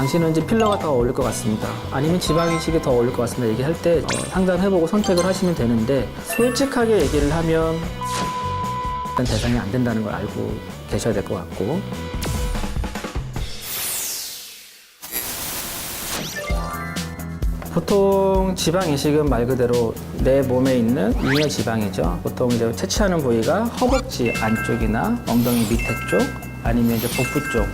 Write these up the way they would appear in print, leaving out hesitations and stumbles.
당신은 이제 필러가 더 어울릴 것 같습니다. 아니면 지방 이식이 더 어울릴 것 같습니다. 얘기할 때 상담해보고 선택을 하시면 되는데 솔직하게 얘기를 하면 일단 대상이 안 된다는 걸 알고 계셔야 될 것 같고 보통 지방 이식은 말 그대로 내 몸에 있는 잉여 지방이죠. 보통 이제 채취하는 부위가 허벅지 안쪽이나 엉덩이 밑에 쪽 아니면 이제 복부 쪽.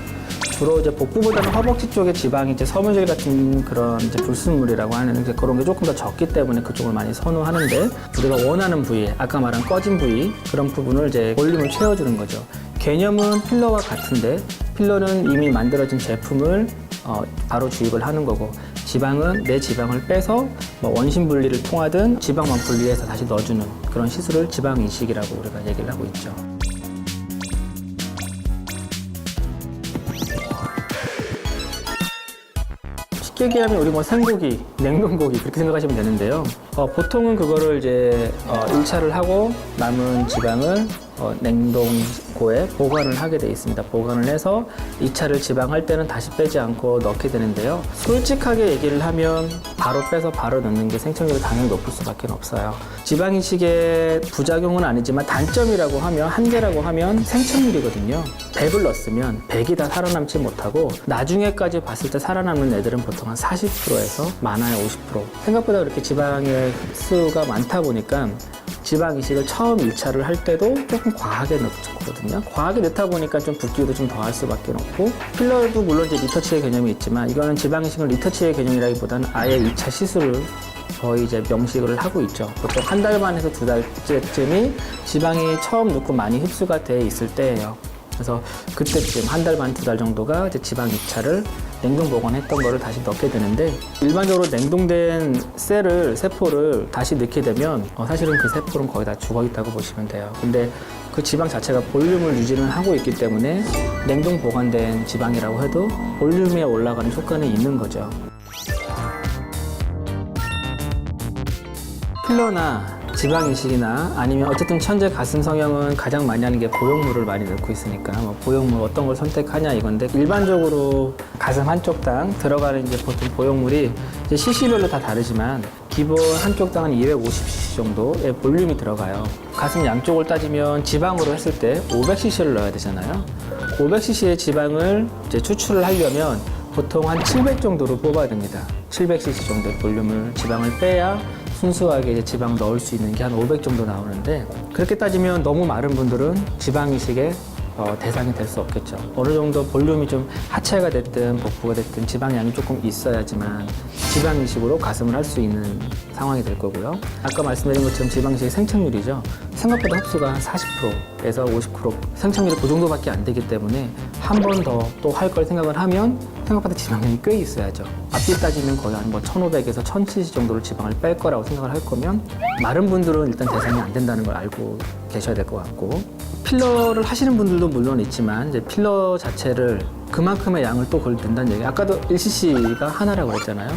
주로 이제 복부보다는 허벅지 쪽에 지방이 이제 섬유질 같은 그런 이제 불순물이라고 하는 그런 게 조금 더 적기 때문에 그쪽을 많이 선호하는데 우리가 원하는 부위, 아까 말한 꺼진 부위 그런 부분을 이제 볼륨을 채워주는 거죠. 개념은 필러와 같은데 필러는 이미 만들어진 제품을 바로 주입을 하는 거고 지방은 내 지방을 빼서 뭐 원심 분리를 통하든 지방만 분리해서 다시 넣어주는 그런 시술을 지방 이식이라고 우리가 얘기를 하고 있죠. 쉽게 얘기하면 우리 뭐 생고기, 냉동고기 그렇게 생각하시면 되는데요. 보통은 그거를 이제 1차를 하고 남은 지방을 냉동고에 보관을 하게 돼 있습니다. 보관을 해서 2차를 지방할 때는 다시 빼지 않고 넣게 되는데요. 솔직하게 얘기를 하면 바로 빼서 바로 넣는 게 생착률이 당연히 높을 수밖에 없어요. 지방 이식의 부작용은 아니지만 단점이라고 하면 한계라고 하면 생착률이거든요. 100을 넣었으면 100이 다 살아남지 못하고 나중에까지 봤을 때 살아남는 애들은 보통 한 40%에서 많아야 50%. 생각보다 그렇게 지방의 수가 많다 보니까 지방 이식을 처음 1차를 할 때도 조금 과하게 넣거든요. 과하게 넣다 보니까 좀 붓기도 좀 더할 수밖에 없고 필러도 물론 이제 리터치의 개념이 있지만 이거는 지방 이식은 리터치의 개념이라기보다는 아예 2차 시술을 거의 이제 명식을 하고 있죠. 보통 한 달 반에서 2달째쯤이 지방이 처음 넣고 많이 흡수가 돼 있을 때예요. 그래서 그때쯤 한 달 반, 2달 정도가 이제 지방 2차를 냉동 보관했던 거를 다시 넣게 되는데 일반적으로 냉동된 세포를 다시 넣게 되면 사실은 그 세포는 거의 다 죽어 있다고 보시면 돼요. 근데 그 지방 자체가 볼륨을 유지는 하고 있기 때문에 냉동 보관된 지방이라고 해도 볼륨에 올라가는 효과는 있는 거죠. 필러나 지방 이식이나 아니면 어쨌든 현재 가슴 성형은 가장 많이 하는 게 보형물을 많이 넣고 있으니까 뭐 보형물 어떤 걸 선택하냐 이건데 일반적으로 가슴 한쪽당 들어가는 이제 보통 보형물이 이제 cc별로 다 다르지만 기본 한쪽당은 250cc 정도의 볼륨이 들어가요. 가슴 양쪽을 따지면 지방으로 했을 때 500cc를 넣어야 되잖아요. 500cc의 지방을 이제 추출을 하려면 보통 한 700 정도로 뽑아야 됩니다. 700cc 정도의 볼륨을 지방을 빼야 순수하게 이제 지방 넣을 수 있는 게 한 500 정도 나오는데 그렇게 따지면 너무 마른 분들은 지방 이식의 대상이 될 수 없겠죠. 어느 정도 볼륨이 좀 하체가 됐든 복부가 됐든 지방량이 조금 있어야지만 지방 이식으로 가슴을 할 수 있는 상황이 될 거고요. 아까 말씀드린 것처럼 지방 이식의 생착률이죠. 생각보다 흡수가 한 40%에서 50% 생착률이 그 정도밖에 안 되기 때문에 한 번 더 또 할 걸 생각을 하면 생각보다 지방량이 꽤 있어야죠. 앞뒤 따지면 거의 한 1500에서 1070 정도를 지방을 뺄 거라고 생각을 할 거면 마른 분들은 일단 대상이 안 된다는 걸 알고 계셔야 될 것 같고 필러를 하시는 분들도 물론 있지만 이제 필러 자체를 그만큼의 양을 또 넣는다는 얘기. 아까도 1cc가 하나라고 했잖아요.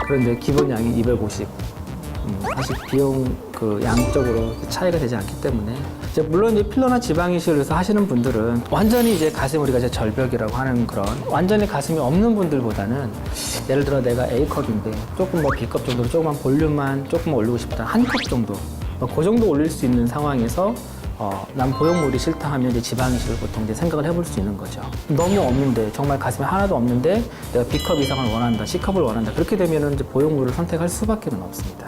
그런데 기본 양이 250. 사실 비용 그 양적으로 차이가 되지 않기 때문에 이제 물론 이제 필러나 지방 이식을 해서 하시는 분들은 완전히 이제 가슴 우리가 이제 절벽이라고 하는 그런 완전히 가슴이 없는 분들보다는 예를 들어 내가 A컵인데 조금 뭐 B컵 정도로 조금만 볼륨만 조금 올리고 싶다 한 컵 정도 그 정도 올릴 수 있는 상황에서 난 보형물이 싫다 하면 이제 지방 이식을 보통 이제 생각을 해볼 수 있는 거죠. 너무 없는데 정말 가슴에 하나도 없는데 내가 B컵 이상을 원한다, C컵을 원한다 그렇게 되면은 이제 보형물을 선택할 수밖에 없습니다.